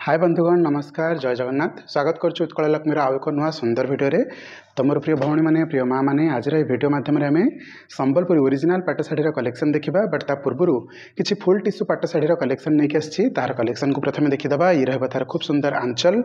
हाय बंधुगण नमस्कार जय जगन्नाथ स्वागत करुच्च उत्कल लक्ष्मीर आउ एक नुआ सुंदर भिडियो तो मोर प्रिय भौणी मैंने प्रिय माँ मैंने आज भिडियो मध्यम आम संबलपुरी ओरिजिनल पाट शाढ़ीर कलेक्शन देखा बट ता पूर्व किसी फुल टिश्यू पाट शाढ़ीर कलेक्शन नहीं आसी तार कलेक्शन को प्रथम देखीदे। ये रहा खूब सुंदर आंचल,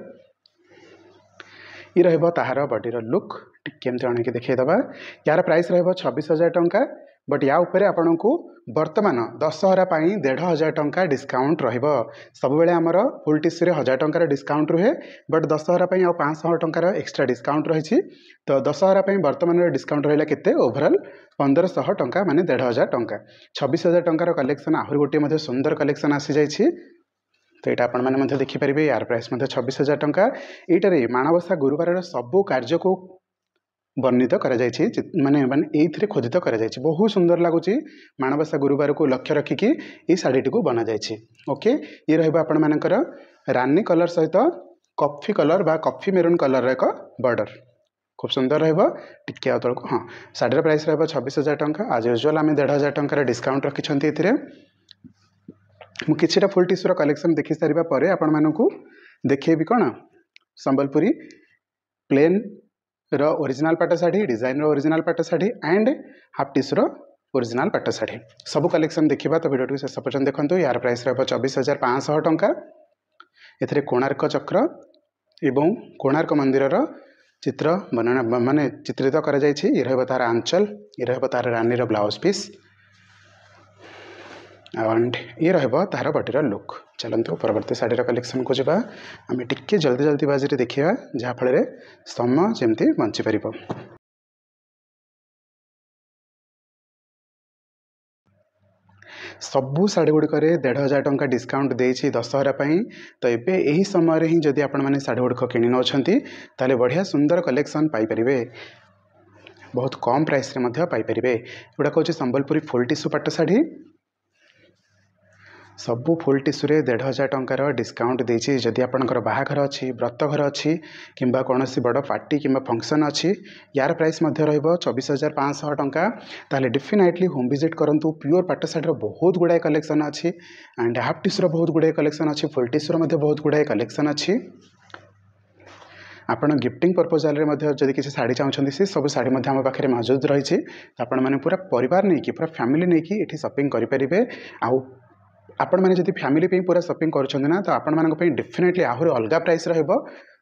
ये रहा तार बॉडीर लुक टिके अणिक देखीदे। यार प्राइस रहा 26,000 टंका बट या उपरे आपण को वर्तमान दशहरा 1,500 टंका डिस्काउंट रहिबो। सब बेले आमर फुल टिश्यू 1,000 टंकार डिस्काउंट रुहे बट दशहरा 500 टंकार एक्स्ट्रा डिस्काउंट रही। तो दशहरा वर्तमान डिस्काउंट रहा केते ओवरऑल 1,500 टंका माने 1,500 टंका। 26,000 टंकार कलेक्शन आहरी गोटे सुंदर कलेक्शन आसी जाइए। तो यहाँ आपण मैंने देखिपारे यार प्राइस 26,000 टंका। यहाँ माणबसा गुरुवार सबू कार्य को वर्णित माने खोदित बहुत सुंदर लगुच। माणबसा गुरुवार को लक्ष्य रखिकी ये शाढ़ीटी को बना जाए। ओके, ये रहा आपण मानकर रानी कलर सहित कॉफी कलर बा कॉफी मेरून कलर एक बॉर्डर खूब सुंदर रे तौक। हाँ, शाढ़ीर प्राइस रहा 26,000 टंका। आज यूजुआल आम 1,500 टंकार डिस्काउंट रखिंट। मुझे फुल टिश्यूर कलेक्शन देखी सारा पर आपण मानू देखेबी कौन संबलपुरी प्लेन रो ओरिजिनल पाट शाढ़ी, डिजाइन रो ओरिजिनल पाट शाढ़ी एंड हाफ टिश्यूर ओरिजिनल पाट शाढ़ी सब कलेक्शन देखा। तो वीडियो शेष पर्यटन देखो। यार प्राइस रहा 24,500 टंका। एथिरे कोणार्क चक्र एवं कोणार्क मंदिर चित्र वर्णना माने चित्रित करा जायछि। ये रहा तार आंचल, ये रहा तार रानी रो ब्लाउज पीस एंड ये रहा तार बॉडीर लुक। चलते परवर्ती शाढ़ीर कलेक्शन को जावा। आम टिके जल्दी जल्दी बाजी देखा जहाँफल समय जमी बंचीपर। सबू शाढ़ी गुड़िक 1,500 टंका डिस्काउंट देछि दशहरा। तो ये यही समय ही जदि आपण मैंने शाढ़ी गुड़िक किणी नौछंती ताले बढ़िया सुंदर कलेक्शन पाइपर बहुत कम प्राइस पाइपर। गुड़ा कौन संबलपुरी फुल टिश्यू पाट शाढ़ी सबू फुल टिश्यू 1,500 टंकार डिस्काउंट देछि। जदि आपणकर बाहाघर अच्छी व्रतघर अच्छी किंबा कौन सी बड़ पार्टी किंबा फंक्शन अच्छी यार प्राइस रहिबो 24,500 टंका। ताले डेफिनेटली होम विजिट करंतु। प्योर पाट शाढ़ीर बहुत गुड़ाए कलेक्शन अच्छी एंड हाफ टिश्यूर बहुत गुड़ाए कलेक्शन अच्छी, फुल टिश्यूर बहुत गुड़ाए कलेक्शन अच्छी। आपण गिफ्टिंग पर्पजल जदि किसी शाढ़ी चाहते सी सब शाढ़ी आम पाखे मौजूद रही। आपण मैंने पूरा परिवार नहीं कि पूरा फैमिली नहीं कि ये शॉपिंग करेंगे। आउ आपण मैंने जदि फैमिली पे पूरा शॉपिंग करुछंती ना तो आपण मानक पे डेफिनेटली आहरी अलग प्राइस रहिबो।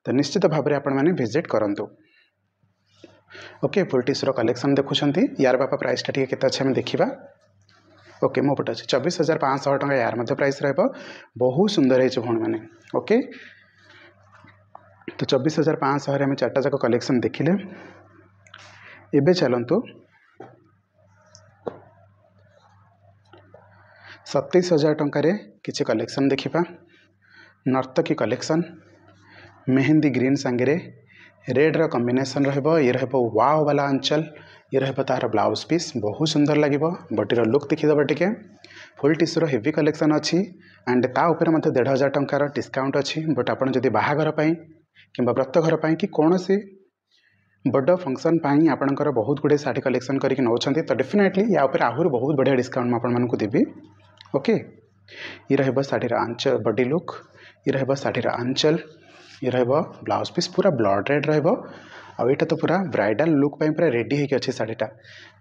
तो निश्चित भाव में आपण मैंने विजिट करंतु। ओके, फुल टिश्यूर कलेक्शन देखुछंती। यार बापा प्राइस टा केते अच्छे हम देखिबा। ओके, मो पट अच्छे 24,500 टंका यार मध्य प्राइस रहिबो। बहुत सुंदर है भौणी मैंने। ओके, तो 24,500 आम 4टा जाक कलेक्शन देखिले। एबे चलंतु 27,000 टंकार किसी कलेक्शन देखा। नर्तकी कलेक्शन मेहंदी ग्रीन सांगे रेड रो कॉम्बिनेशन रहिबो। ये रहिबो वाव वाला आंचल, ये रहिबो तार ब्लाउज पीस बहुत सुंदर लगिबो। बॉडीर लुक देखीदे टिके। फुल टिश्यूर हेवी कलेक्शन अच्छी एंड ता ऊपर मते 1,500 टंकार डिस्काउंट अच्छी। बट आपण जदि बाहाघर पई किंबा व्रतघर पई कि कोनोसी बड़ फंक्शन पाई आपणकर बहुत गुड़े शाढ़ी कलेक्शन करके नौछंती तो डेफिनेटली या ऊपर आहरी बहुत बढ़िया डिस्काउंट मैं आपण मानकु देबी। ओके, ये रहा शाढ़ीर आंचल बॉडी लुक, ये रहा शाढ़ीर आंचल, ये रहा ब्लाउज पीस पूरा ब्लड रेड रहिबो। आ एटा तो पूरा ब्राइडल लुक पाई पूरा रेडी होके अच्छी शाढ़ीटा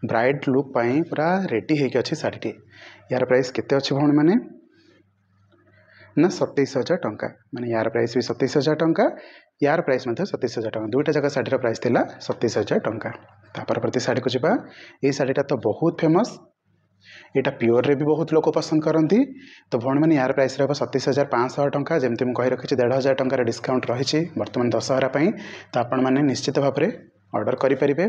ब्राइड लुक पाई पूरा रेडी होके अच्छी शाढ़ीटी। यार प्राइस केते अच्छी भौणी माने ना 27,000 टंका। माने यार प्राइस भी 27,000 टंका, यार प्राइस 27,000 टंका। दुईटा जगह शाढ़ीर प्राइस थिला 27,000 टंका। तापर प्रति शाढ़ी को जावा। ये शाढ़ीटा तो बहुत फेमस, यहाँ प्योर रे भी बहुत लोग पसंद करती। तो भौणी मैंने यार प्राइस रहा 27,500 टंका। जमती मुझे कही रखी 1,500 टंकार डिस्काउंट रही बर्तमान दशहरा। तो आपण मैंने निश्चित भाव में ऑर्डर करेंगे।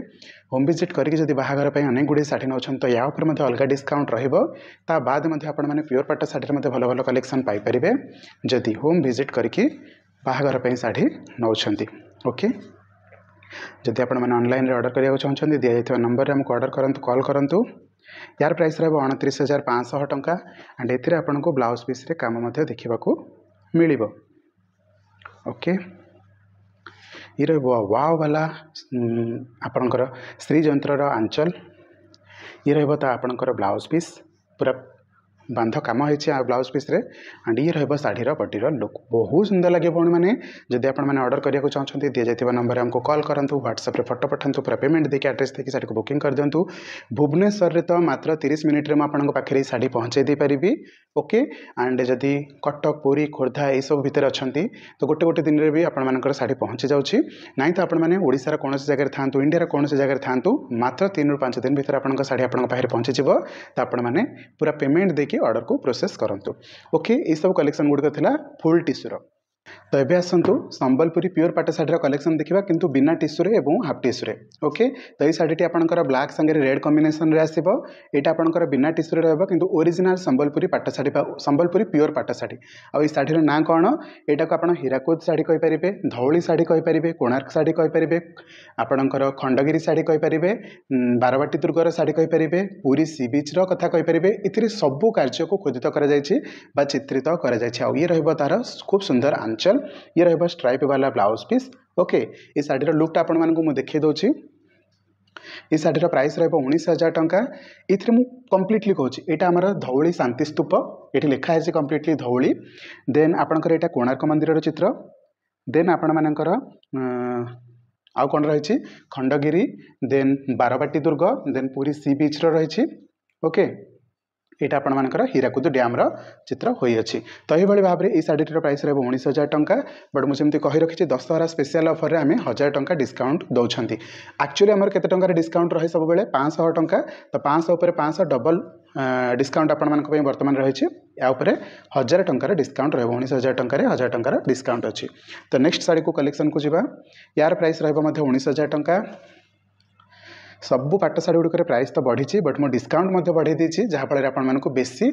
होम विजिट करके जब बाहाघर अनेक गुड़े शाढ़ी नौ तो या अलग डिस्काउंट रहा बाद मैंने प्योर पाट शाढ़ी भल भल कलेक्शन पाइपर जदि होम विजिट करके बाहाघर शाढ़ी नौ। ओके, जदि आपण मैंने ऑनलाइन ऑर्डर करने चाहते दि जाइए नंबर आमको ऑर्डर करूँ कॉल करूँ। यार प्राइस रहा 29,500 टंका एंड एथिरे आपन को ब्लाउज पीस रे काम मध्य देखा मिलिबो। ओके, ये रहा वाव वाला आपणकर श्री जंत्र आंचल, ये रहा आपणकर ब्लाउज पीस पूरा बांध कम होती ब्लाउज पीस एंड ये रहा शाढ़ीर बडीर लुक बहुत सुंदर लगे भाई मैंने जदि आपने ऑर्डर करने को चाहते दि जाता नंबर हमको कॉल करूँ व्हाट्सएप फटो पठातु पूरा पेमेंट देखिए एड्रेस देखिए शाढ़ी को बुकिंग कर दिंतु भुवनेश्वर तो मात्र 30 मिनिट में आपन पाखे शाढ़ी पहुँचे दी पारि ओके एंड जदि कटक पुरी खोर्धा ये सब भितर अच्छा तो गोटे गोटे दिन में भी आपर शाढ़ी पहुँची जाऊँगी ना तो आपने ओडार कौन जगह था इंडिया कौन जगह था मात्र 3 ରୁ 5 दिन भर आप शाढ़ी आप पहुँची तो आपने पूरा पेमेंट देखिए ऑर्डर को प्रोसेस करूँ ओके ये सब कलेक्शन गुड़िक था फुल टिश्यूर तो ये आसतु संबलपुरी प्योर पाट शाढ़ीर कलेक्शन देखा किंतु बिना टिश्यू और हाफ टिश्यू ओके तो ये शाढ़ी आपंकर ब्लैक सांगे रेड कॉम्बिनेशन रे आसो यहाँ आपंकर बिना टिश्यू रहा कि ओरिजिनल संबलपुरी पाट शाढ़ी संबलपुरी प्योर पाट शाढ़ी आई शाढ़ीर ना कौन यहाँ को आप हीराकुद शाढ़ी कहींपारे धौली शाढ़ी कहींपारे कोणार्क शाढ़ी कहींपारे आपणकर खंडगिरी शाढ़ी कहींपारे बारवाटी दुर्गर शाढ़ी कहींपारे पुरी सी बीच कथा कहींपारे ए सबू कार्य को खोदित कर चित्रित कर ये रहा तार खूब सुंदर आंचल ये रहा स्ट्राइप वाला ब्लाउज पीस ओके ये शाढ़ीर लुकटा आपण मानू देखे दूसरी ये शाढ़ीर प्राइस रहा 19,000 टंका ये कम्प्लीटली कहूँ यहाँ आमर धौली शांति स्तूप ये लिखाई कम्प्लीटली धौली देन आपणकर यहाँ कोणार्क मंदिर चित्र देन आपण मानकर आउ कौन रही खंडगिरी देन बारवाटी दुर्ग देन पुरी सी बीच रही ओके यहाँ आपर हीराकुद डैम चित्र होती तो ये भाव में ये शाढ़ीर प्राइस रहा 19,000 टंका बट मुझे कही रखी दशहरा स्पेशल ऑफर आम 1,000 टंका डिस्काउंट दौरान एक्चुअली आमर केते टंकार डिस्काउंट रहे सब बेले 500 टंका तो 500 पर 500 डबल डिस्काउंट आपण बर्तमान रही या 1,000 टंकार डिस्काउंट रहा 19,000 टंकार 1,000 टंकार डिस्काउंट अच्छी तो नेक्स्ट शाढ़ी को कलेक्शन को जी यार प्राइस रहा 19,000 टंका सबू पाट शाढ़ी गुड़िक प्राइस तो बढ़ी बट मो डिस्काउंट बढ़े देती जहाँफल आपको बेसी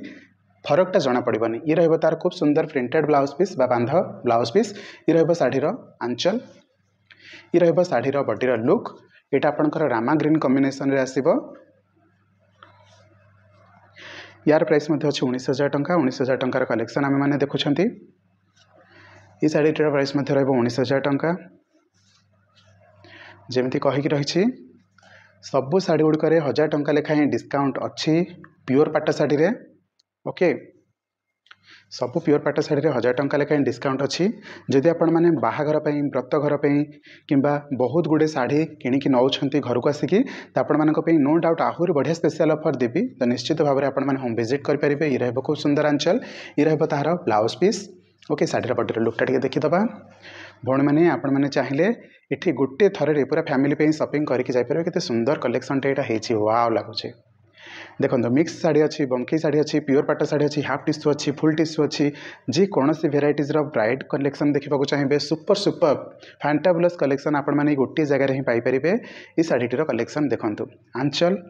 फरकटा जना पड़ोनी ये रहा तार खूब सुंदर प्रिंटेड ब्लाउज पीस बांध ब्लाउज पीस ये रहा शाढ़ीर आंचल ये रहा शाढ़ीर बडीर लुक यहाँ आपंकर रामा ग्रीन कॉम्बिनेशन रे आसिबो यार प्राइस अच्छे 19,000 टंका 19,000 टंकार कलेक्शन आम मैंने देखुं ये शाढ़ीटर प्राइस रहा 19,000 टंका जमी कहीकि रही सबू शाढ़ी गुड़िक 1,000 टंका लेखाएं डिस्काउंट अच्छी प्योर पाट शाढ़ी रे ओके सबू प्योर पाट शाढ़ी 1,000 टंका लेखाएं डिस्काउंट अच्छी जदि आपण मैंने बाहाघर व्रत घर कि बहुत गुड़े शाढ़ी किणिकी नौकरी घर को आसिकी तो आपण नो डाउट आहरी बढ़िया स्पेशल ऑफर देवी तो निश्चित भाव में आपण होम विजिट करेंगे ये रहा खूब सुंदर आंचल ये रहा तार ब्लाउज पीस ओके शाढ़ीर बडीर लुकटा टे देखीदबा भौणी मैंने आपण मैंने चाहिए ये गोटे थर पूरा फैमिली शॉपिंग करके जापर के सुंदर कलेक्शन टे वाव लगुच देखो मिक्स शाढ़ी अच्छी बंकी शाढ़ी अच्छी प्योर पाट शाढ़ी अच्छी हाफ टिश्यू अच्छी फुल टिश्यू अच्छी जी कौन सी भेराइटीज ब्राइड कलेक्शन देखा चाहिए सुपर सुपर फैंटाबुलस कलेक्शन आपण मैंने गोटे जगह ही पाइपर ये शाढ़ीटर कलेक्शन देखु आंचल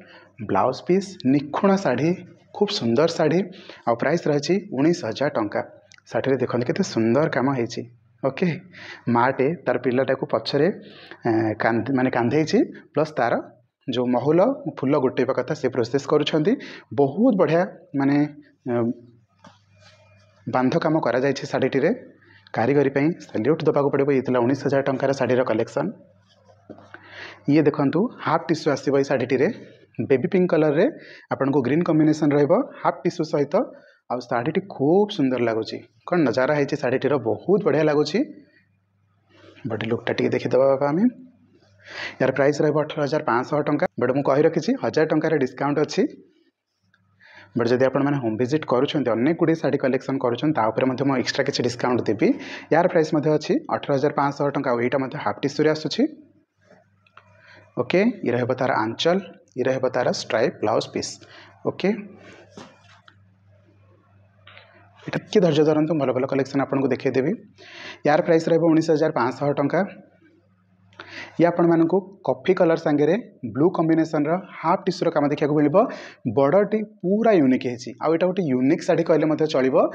ब्लाउज पीस निखुण शाढ़ी खूब सुंदर शाढ़ी आ प्राइस रही 19,000 टंका शाढ़ी देखते केते सुंदर काम होती ओके माटे तार पिलाटा को पछरे माने कांधे प्लस तार जो महूल फूल गोटे कथा से प्रोसेस करुँच बहुत बढ़िया माने बांध कम करा शाढ़ीटी कारीगरी सैल्यूट दबा पड़ो ये 19,000 टंकार शाढ़ीर कलेक्शन ये देखु हाफ टिश्यू आसो ये शाढ़ीटी बेबी पिंक कलर रे आपन को ग्रीन कॉम्बिनेशन हाफ टिश्यू सहित आ शाढ़ीटी खूब सुंदर लगुच कौन नजारा है शाढ़ीटीर बहुत बढ़िया लगुच बॉडी लुकटा टी देखीदे आम यार प्राइस रहा 18,500 टंका बट मुझे कही रखी 1,000 टंकार डिस्काउंट अच्छी बट जब आप होम विजिट करेक गुड़े शाढ़ी कलेक्शन कर एक्सट्रा किसी डिस्काउंट देवी यार प्राइस अच्छी 18,500 टंका यहाँ हाफ टिश्यू आसूँ ओके ये रहा तार आंचल ये रहा तार स्ट्राइप ब्लाउज पीस ओके टे धैर्य धरतु भल भल कलेक्शन आपको देखदेवी यार प्राइस रहा 19,500 टंका ये आपण मानक कॉफी कलर सांगे ब्लू कॉम्बिनेशन हाफ टिश्यूर काम देखा मिल बॉर्डरटी पूरा यूनिक है आउ यहाँ गोटे यूनिक शाढ़ी कहले चलो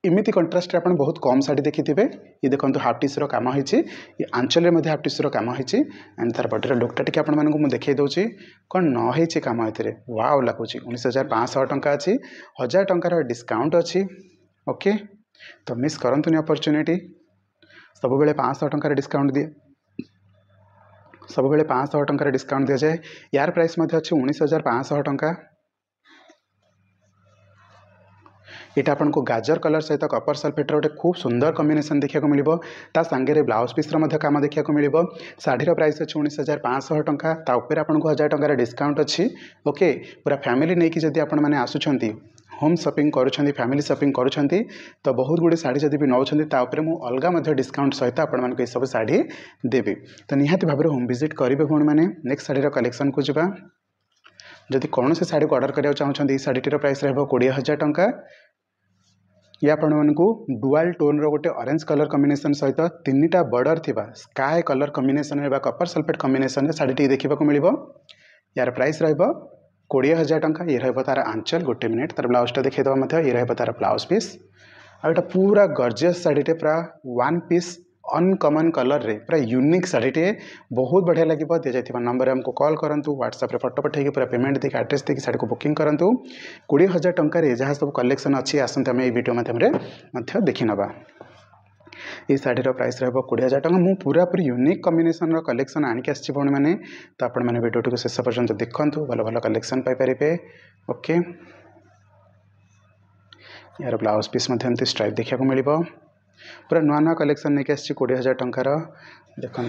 इमिति कंट्रास्ट आप बहुत कम शाढ़ी देखी थे ये देखो हाफ टिश्यूर काम होती ये आंचल हाफ टिश्यूर काम होती एंड तार बडीर लुकटा टी आपको देखा दूसरी कौन नई कम ये वाव लगुच 19,500 टंका अच्छी 1,000 टंकार डिस्काउंट अच्छी ओके तो मिस करंतुनी अपॉर्चुनिटी सब बेले 500 टंकार डिस्काउंट दिए सब बेले 500 टंकार डिस्काउंट दि जाए यार प्राइस अच्छे 19,500 टंका यहाँ आपको गाजर कलर सहित कपर सल्फेटर गोटे खूब सुंदर कॉम्बिनेशन देखा मिले ता सांगे ब्लाउज पीस्र काम देखा मिले शाढ़ीर प्राइस अच्छी 19,500 टंका तापर आपको 1000 टंकार डिस्काउंट अच्छी ओके पूरा फैमिली नहीं कि जब आप आसुँच होम शॉपिंग करुँच फैमिली शॉपिंग करुँच तो बहुत गुड़े शाढ़ी जब भी नौ मुझे अलग डिस्काउंट सहित आप सब शाढ़ी देवी तो निहाती भाव होम विजिट करेंगे भूण मैंने नेक्स्ट शाढ़ीर कलेक्शन को जावा जदि कौन से शाढ़ी को ऑर्डर करने चाहते शाढ़ीटीर प्राइस रहा 20,000 टंका ये आपको डुआल टोन रोटे ऑरेंज कलर कॉम्बिनेशन सहित 3टा बॉर्डर थिबा sky colour combination copper sulphate combination sari देखा मिले यार प्राइस रहा 20,000 टंका ये रहा तार आंचल गोटे मिनिट तार ब्लाउजटा देखा ये रहा तार ब्लाउज पीस आटा पूरा गॉर्जियस शाढ़ीटे पूरा वन पीस अनकमन कलर रे पूरा यूनिक शाढ़ीटे बहुत बढ़िया लगे दि जाता नंबर हमको कॉल करूँ व्हाट्सएप फोटो पठे पूरा पेमेंट देखिए एड्रेस देखिए शाढ़ी को बुकिंग करूँ 20,000 टंकार जहाँ सब कलेक्शन अच्छी आसते आम वीडियो माध्यम देखी नवा ये शाढ़ीर प्राइस रहा 20,000 टंका मु पूरा पूरी यूनिक कॉम्बिनेशन कलेक्शन आणिक आसी भौणी मैंने तो आपण मैंने वीडियो टी शेष पर्यंत देखूँ भल भल कलेक्शन पाइपर ओके यार ब्लाउज पीस एमती स्ट्राइप देखा मिले पूरा नुआ नुआ कलेक्शन नहीं आसी 20,000 टंकार देखो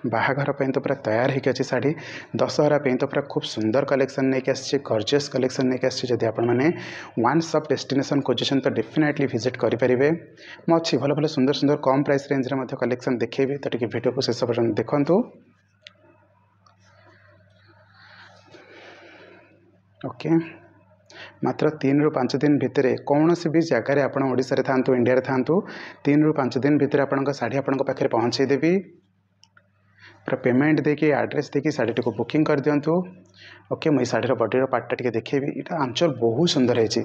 बाहाघर तो पूरा तैयार होगी अच्छी शाढ़ी दशहरा तो पूरा खूब सुंदर कलेक्शन नहीं आसी गॉर्जियस कलेक्शन नहीं आसी जब आप वन स्टॉप डेस्टिनेशन खोजुन तो डेफिनेटली विजिट करेंगे मैं अच्छी भल भल सुंदर सुंदर कम प्राइस रेंज में कलेक्शन देखेबी तो टी वीडियो को शेष पर्यंत देखूँ ओके मात्र 3 ରୁ 5 दिन भितर कौन सी भी जगार आपड़ था इंडिया था 3 ରୁ 5 दिन भितर आपण शाढ़ी आपण पाखे पहुँचेदेवी पूरा पेमेंट देके एड्रेस देके शाढ़ी को बुकिंग कर दिंतु ओके मुझे शाढ़ीर बॉडीर पार्टा टी देखेबी यहाँ आंचल बहुत सुंदर है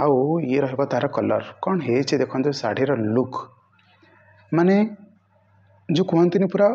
आउ ये रहा तार कलर कौन है देखो शाढ़ीर लुक माने जो कहते पूरा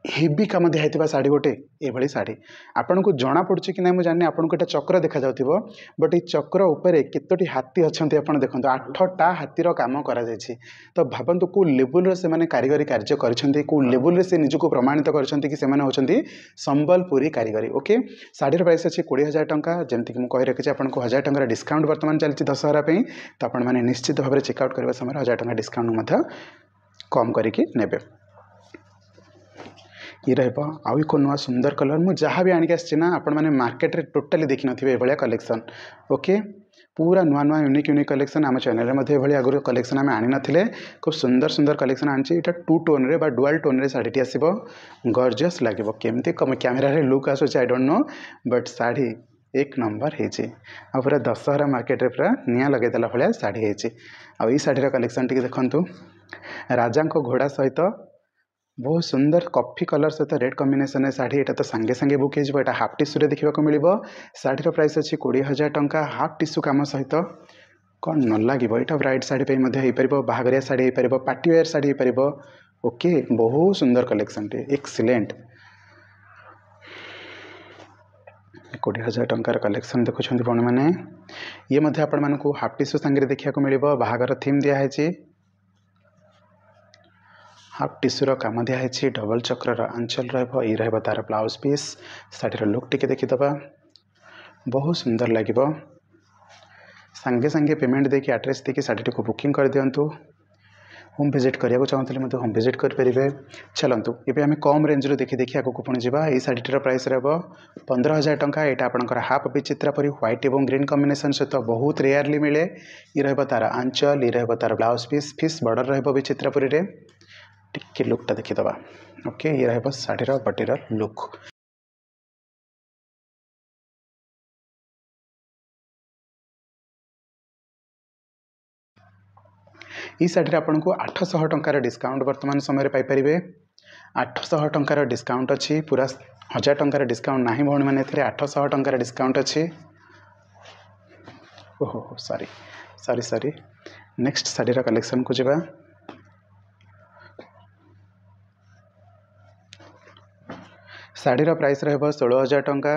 हेवी काम दिखाई शाढ़ी गोटे ये शाढ़ी आपन को जना पड़ुछि कि ना मुझे जानी आपन को चक्र देखा जाउथिबो बट ये चक्र ऊपर केतोटी हाथी अच्छे आप देखो 8टा हाथीर काम करा जायछि तो भावतु कौ लेवल से माने कारीगरी कार्य करिसेंति कौ लेवल से निजको प्रमाणित करिसेंति कि सेमाने होचंती संबलपुरी कारीगरी ओके शाढ़ीर प्राइस अच्छी 20,000 टंका जमती कि मुझे रखी आपको 1000 टंकार डिस्काउंट बर्तमान चलती दशहरा तो आपण मैंने निश्चित भाव में चेकआउट करने समय 1000 टंका डिस्काउंट कम करके नेबे ये रहा आउ एक नुआ सुंदर कलर मुझे जहाँ भी आणिक आना आपण मैंने मार्केट रे टोटाली देखी नथिबे एभलिया कलेक्शन ओके पूरा नुआ नुआ यूनिक यूनिक कलेक्शन आम चैनल में आगुरी कलेक्शन आम आनी नथिले खूब सुंदर सुंदर कलेक्शन आनी यहाँ 2 टोन रे बा डुआल टोन रे शाढ़ीटी आसो गॉर्जियस लगे केमती कैमेरा रे लुक आसूँ I don't know but sari एक नंबर है पूरा दशहरा मार्केट रे पूरा निया लगेदेला भाया शाढ़ी है शाढ़ीर कलेक्शन टी देखु राजा घोड़ा सहित बहुत सुंदर कॉफी कलर सहित रेड कॉम्बिनेशन शाढ़ी यहाँ तो सांगे सांगे बुक हो हाफ टिश्यू देखा मिले शाढ़ीर प्राइस अच्छी 20,000 टंका हाफ टिश्यू काम सहित कौन न लगे यहाँ ब्राइड शाढ़ी हो बाहाघरिया शाढ़ी हो पार्टी वेयर शाढ़ी हो ओके बहुत सुंदर कलेक्शन टे एक्सीलेंट 20,000 टंकार कलेक्शन देखुं भौणी मैंने ये आपण मानक हाफ टिश्यू सांगे देखा मिले बाहाघर थीम दिखाई हाफ टिश्यूर काम दिखाई डबल चक्र आंचल रहा तार ब्लाउज पीस शाढ़ीर लुक टी देखीदबा बहुत सुंदर लगे सांगे सांगे पेमेंट देके एड्रेस देके शाढ़ी को बुकिंग कर दिंतु होम विजिट करने चाहूँगी होम विजिट करेंगे चलतु ये आम कम रेंज रू देखी देखी आगे पुणी जावा ये शाढ़ीटर प्राइस रहा 15,000 टंका यहाँ आपंकर हाफ विचित्रा परी व्हाइट और ग्रीन कॉम्बिनेशन सहित बहुत रेयरली मिले ये रहा तार आंचल ये रहा तार ब्लाउज पीस फिश बॉर्डर रहा विचित्रापुरी रे टिके लुकटा देखीदबा ओके ये रहा शाढ़ीर बॉडीर लुक ये शाढ़ी आपको 800 टंकार डिस्काउंट वर्तमान समय पाइपर 800 टंकार डिस्काउंट अच्छी पूरा 1000 टंकार डिस्काउंट ना भौणी मैंने 800 टंकार डिस्काउंट अच्छी ओहो सॉरी सॉरी सॉरी नेक्स्ट शाढ़ीर कलेक्शन को जावा शाढ़ीर प्राइस रहा 16,000 टंका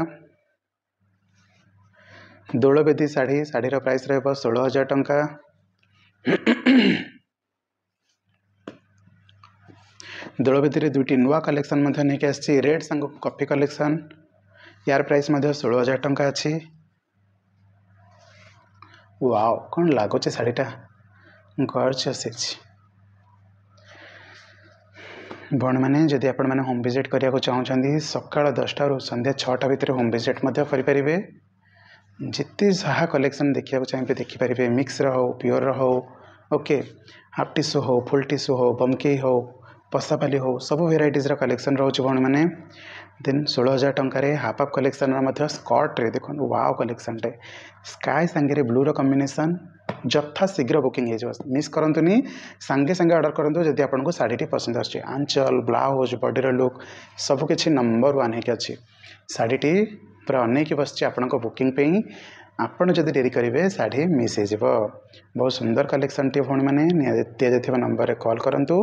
दोलबेदी शाढ़ी शाढ़ीर प्राइस रहा 16,000 टंका दोलबेदी दुईटी नुआ कलेक्शन नहीं आसी रेड सांग कॉफी कलेक्शन यार प्राइस 16,000 टंका अच्छी वाओ कौन लगुच शाढ़ीटा गॉर्जियस भण मैंने जदि आपण मैंने होम विजिट करने चाहते सकाल 10टा ରୁ संध्या 6टा भितर होम विजिट करें जिते जहाँ कलेक्शन देखा चाहिए देखिपारे मिक्स हो प्योर हो ओके हाफ टिश्यू हो फुल टिश्यू हो बमकेई हो पसापाली हो सब भेराइटीज कलेक्शन रोचे भण मैंने देन 16,000 टंकार हाफ हाफ कलेक्शन स्कर्ट रे देखो वाओ कलेक्शन टे स्काई सांगे ब्लू कॉम्बिनेशन जथा शीघ्र बुकिंग हो मिस करंतुनी सांगे सांगे ऑर्डर करूँ जदि आपको शाढ़ी पसंद आछे आंचल ब्लाउज बॉडीर लुक सबकि नंबर 1 होगी अच्छी शाढ़ीटी पूरा अनेक बस आपण बुकिंग पे आपण जदि डेरी करेंगे शाढ़ी मिस हो बहुत सुंदर कलेक्शन टी भौणी मैंने दिया नंबर कॉल करूँ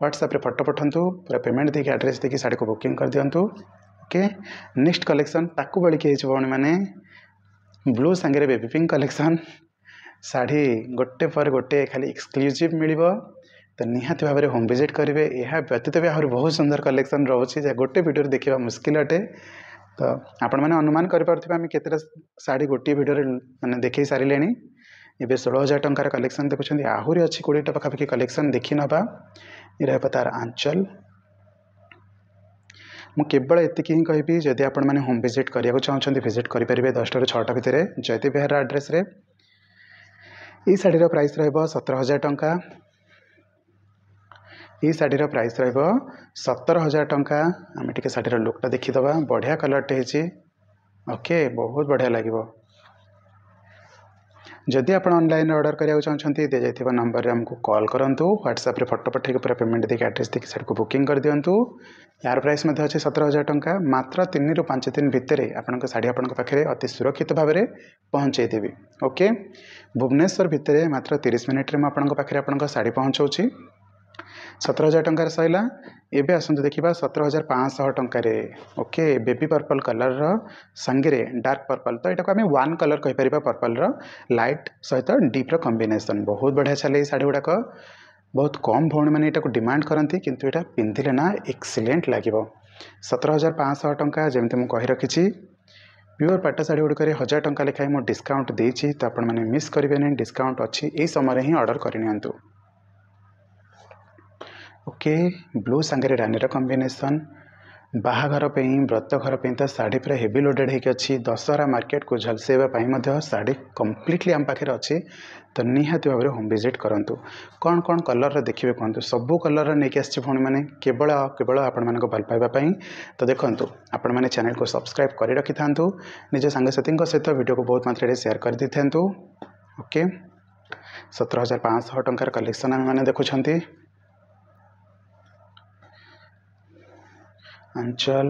व्हाट्सएप रे फोटो पठातु पूरा पेमेंट देखिए एड्रेस देखिए शाढ़ी को बुकिंग कर दिंतु ओके नेक्स्ट कलेक्शन ताकू बड़ी भौणी मैंने ब्लू सांगे बेबी पिंक कलेक्शन शाढ़ी गोटे पर गोटे खाली एक्सक्लूसिव मिल तो निहाती भाव में होम विजिट करेंगे यह व्यतीत भी आहरी बहुत सुंदर कलेक्शन रोचे गोटे वीडियो देखा मुस्किल अटे तो आपण मैंने अनुमान करें आम केतटा शाढ़ी गोटे वीडियो मैंने देखे सारे ये 16,000 टंकार कलेक्शन देखुं आहरी अच्छी 20टा पाखापाखि कलेक्शन देखी नवा ये तार आंचल मुवल एतिक ही कहि जदि आपण मैंने होम विजिट करने चाहते विजिट करेंगे 10टा ରୁ 6टा भितर जयदेव विहार एड्रेस रे ये शाढ़ीर प्राइस रहिबो 17,000 टंका ये शाढ़ीर प्राइस रहिबो 17,000 टंका आम टे शाढ़ीर लुकटा देखीदबा बढ़िया कलरटे होची ओके बहुत बढ़िया लगे जदि आप ऑनलाइन ऑर्डर करने चाहते दि जाइए नंबर आमको कॉल करूँ व्हाट्सएप रे फोटो पठेक पूरा पेमेंट देखिए एड्रेस देखिए साइड को बुकिंग कर दिंतु यार प्राइस अच्छे 17,000 टंका मात्र 3 ରୁ 5 दिन भितर आपण शाढ़ी आपण पाखे अति सुरक्षित भाव में पहुँचेदेवी ओके भुवनेश्वर भितर मात्र 30 मिनिट में पाखे आपण शाढ़ी पहुँचाऊँगी 17,000 टंकार सैला एबे आसतु देखा 17,500 टंकार ओके बेबी पर्पल कलर संगे डार्क पर्पल तो यहाँ आम वन कलर कहीपर पर्पल लाइट सहित डीप कॉम्बिनेशन बहुत बढ़िया चले शाढ़ी गुड़ाक बहुत कम भौणी मैंने यहाँ डिमांड करती किंतु यहाँ पिंधिले ना एक्सीलेंट लगे 17,500 टंका जमी मुझे कही रखी प्योर पाट शाढ़ी गुड़िक 1,000 टंका लेखाएं मुझे डिस्काउंट देती तो आप मिस करेंगे डिस्काउंट अच्छी यही समय ही ऑर्डर करनी ओके ब्लू सांगे रानी कॉम्बिनेशन बाहाघर व्रत घर तो शाढ़ी पूरा हेवी लोडेड होगी अच्छी दशहरा मार्केट को झलसेवा शाढ़ी कम्प्लीटली आम पाखे अच्छी तो निहाती भाव में होम विजिट करूँ कौन कौन कलर देखिए कहतु सबू कलर नहीं आसी भौणी मैंने केवल केवल आपण मानक भल पाइबापी तो देखूँ आपण मैंने चैनल को सब्सक्राइब कर रखि था निज सांगसाथी सहित वीडियो को बहुत मात्रा शेयर कर दी था ओके 17,500 टंकार कलेक्शन आम मैंने देखुं आंचल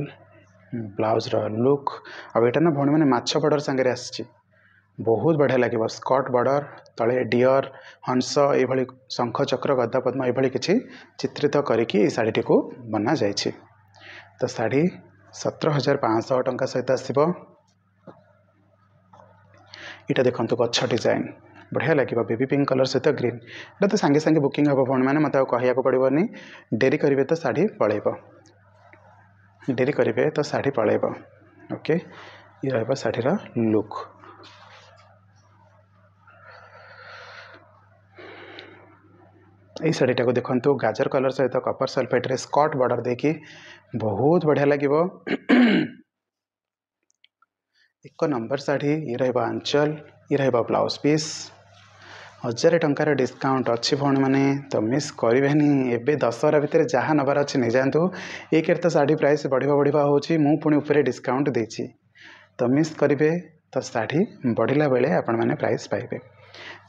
ब्लाउज लुक आईटा ना भौणी मैंने माछ बॉर्डर सांगे आसी बहुत बढ़िया लगे स्कर्ट बॉर्डर तले डियर हंस ये शंख चक्र गदा पद्म ये किसी चित्रित करके शाढ़ी को बना जाइए तो शाढ़ी 17,500 टंका सहित आसो यहाँ देखो गछ डिजाइन बढ़िया लगे बेबी पिंक कलर सहित ग्रीन ये तो सांगे सांगे बुकिंग हम भौणी मैंने मत कहया पड़ोनी डेरी करेंगे तो शाढ़ी पलैब डेरी करेंगे तो शाढ़ी पलैब ओके ये रहा शाढ़ीर लुक ये शाढ़ीटा को देखो गाजर कलर सहित कपर सल्फेट रे स्कर्ट बॉर्डर देखी बहुत बढ़िया लगे एक नंबर शाढ़ी ये रहा आंचल ये रहा ब्लाउज पीस 1,000 टंकार डिस्काउंट अच्छी भौणी मैंने तो मिस करेंगे एवं दशहरा भितर जहाँ नबार अच्छे नहीं जातु एक तो शाढ़ी प्राइस बढ़ा होची मु पुणी उपरे डिस्काउंट देछि तो मिस करेंगे तो शाढ़ी बढ़ला बेले आपण मैंने प्राइस पाइबे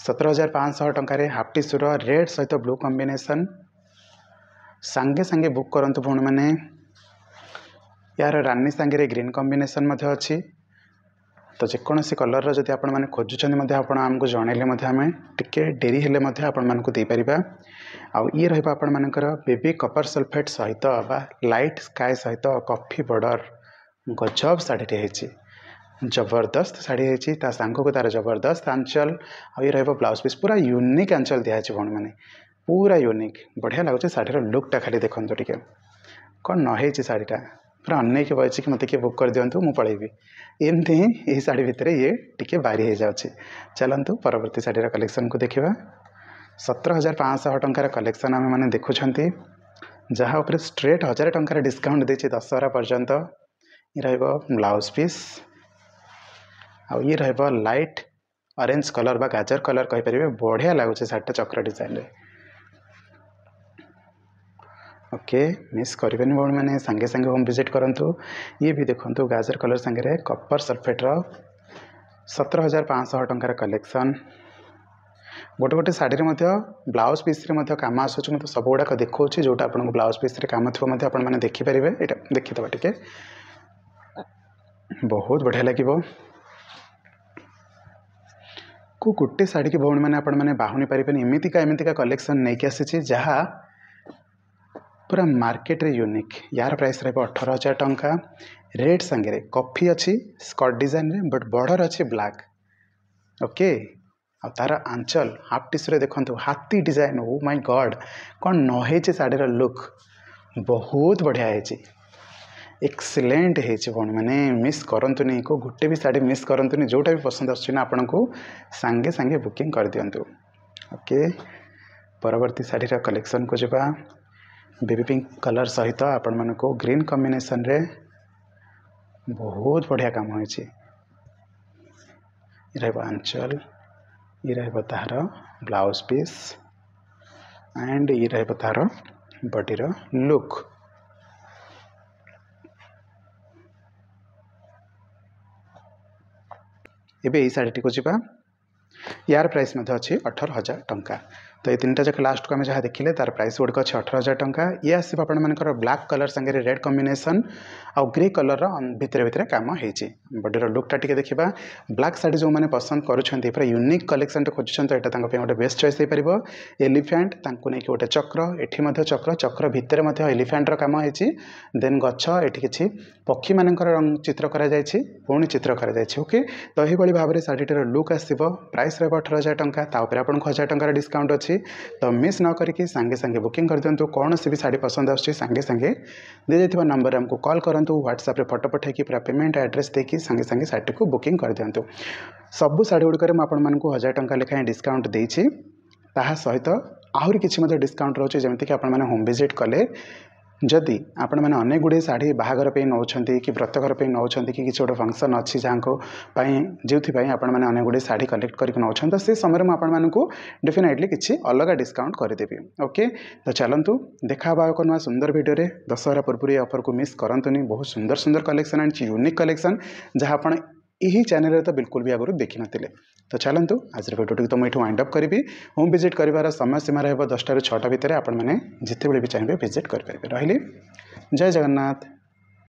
17,500 टंकार हाफ टिश्यूर रेड सहित ब्लू कॉम्बिनेशन सांगे सांगे बुक करंतु भौणी मैंने यार रानी सांगे ग्रीन कॉम्बिनेशन अच्छी तो जेकोसी कलर जदि आपण मैंने खोजुंट आमको जनइले आम टे डेरी हेले आपण मानक देपर आउ ये रहा आपण मानकर बेबी कपर सल्फेट सहित बा लाइट स्काई सहित कॉफी बॉर्डर गजब शाढ़ी जबरदस्त शाढ़ी है सांग को तार जबरदस्त आंचल आ ये रहा ब्लाउज पीस पूरा यूनिक आंचल दिखाई भौणी मैंने पूरा यूनिक बढ़िया लगुच शाढ़ीर लुकटा खाली देखो टे कौन नई शाढ़ीटा पूरा अनेक बची कि मत किए बुक कर दिंतु मु पलैबी एमती ही यही शाढ़ी भितर ये टिके बारी हो जाए। चलतु परवर्ती शाढ़ीर कलेक्शन को देखा 17,500 टंकार कलेक्शन आम मैंने देखुं जहाँ उपर स्ट्रेट 1000 टंकार डिस्काउंट देती दशहरा पर्यंत। ये ब्लाउज पीस आउ ये लाइट ऑरेंज कलर बा गाजर कलर कहींपर बढ़िया लगुच शाढ़ीटा चक्र डिजाइन रे। ओके मिस करें भौणी मैंने सांगे सांगे होम विजिट करूँ। ये भी देखो गाजर कलर सांगे कपर सल्फेट्र 17,500 टंकार कलेक्शन। गोटे गोटे शाढ़ी ब्लाउज पीस कम आसूँ मतलब सब गुड़ाक देखा जोटा आपको ब्लाउज पीस कम थी आपने देखिपारे। ये देखीदे टे बहुत बढ़िया लगे को गोटे शाढ़ी की भौणी मैंने आपने बाहुनी पारे एमतीका कलेक्शन नहीं आसी जहाँ पूरा मार्केट रे यूनिक। यार प्राइस रहा 18,000 टंका। रेड सांगे कॉफी अच्छी स्कर्ट डिजाइन रे बट बॉर्डर अच्छी ब्लैक। ओके आ तार आंचल हाफ टिश्यू देखो हाथी डिजाइन। ओ माय गॉड कौन नहे शाढ़ीर लुक बहुत बढ़िया है एक्सीलेंट है भौणी मैंने मिस करंतुनी को गोटे भी शाढ़ी मिस करंतुनी जोटा भी पसंद आसना आपन को सांगे सांगे बुकिंग कर दिंतु। ओके परवर्ती शाढ़ीर कलेक्शन को जबा बेबी पिंक कलर सहित आपण मन को ग्रीन कॉम्बिनेशन रे बहुत बढ़िया काम होइछि। ये आंचल ये तार ब्लाउज पीस एंड ये तार बॉडीर लुक। एबे ये शाढ़ी को जीवा यार प्राइस अच्छी 18,000 टंका। तो ये तीनटा जाक लास्ट को आम जहाँ देखिले तार प्राइस गुड़क अच्छे 18,000 टंका। ये आसो आपर ब्लैक कलर सांगे रेड कॉम्बिनेशन आउ ग्रे कलर भितर भितर काम होती। बॉडीर लुकटा टी देखा ब्लैक शाढ़ी जो मैंने पसंद करुँच पूरा यूनिक कलेक्शन खोजुं तो यहाँ गोटे बेस्ट चॉइस हो पार। एलिफेंट नहीं गोटे चक्र एटी चक्र चक्र भितर एलिफेंटर काम होती। देन गछ एटी किसी पक्षी मान चित्र पुणी चित्र कर। ओके तो यही भाव में शाढ़ीटर लुक आसो। प्राइस रहा 18,000 टंका तापर आपको 1,000 टंकार डिस्काउंट अच्छी। तो मिस न करके सांगे सांगे बुकिंग कर दिंतु। कौन सी भी शाढ़ी पसंद आसुच्छी सांगे सांगे दी जाइथिबा नंबर हमको कॉल करंतु व्हाट्सएप रे फोटो पठाई पूरा पेमेंट एड्रेस देकी सांगे सांगे शाढ़ी को बुकिंग कर दिंतु। सबु शाढ़ी गुड़िक मुझे 1,000 टंका लेखाएं डिस्काउंट देछि ताहा सहित आहरी किछि डिस्काउंट रोचे जेमति कि आपण माने होम विजिट कले जदि आपण मैंने अनेक गुड़े शाढ़ी बाहागर पे नौ कि व्रतघर पे नौ कि किसी गोटे फंक्शन अच्छी जहाँ जो आपण मैंने अनेक गुड़े शाढ़ी कलेक्ट करके नौ तो से समय में आपण मानू डेफिनेटली किसी अलग डिस्काउंट करदेवी। ओके तो चलतु देखा एक नुआ सुंदर वीडियो दशहरा पूर्व ये ऑफर को मिस करंतुनी। बहुत सुंदर सुंदर कलेक्शन आनी यूनिक कलेक्शन जहाँ आपण यही चैनल तो बिल्कुल भी आगुरी देखी नथिले। तो चलतु आज वीडियो तो मुझे वाइंड अप करी। होम विजिट कर समय सीमा रहा 10 टा रू 6 भितर आपण मैंने जिते भी चाहिए विजिट करेंगे। रही जय जगन्नाथ।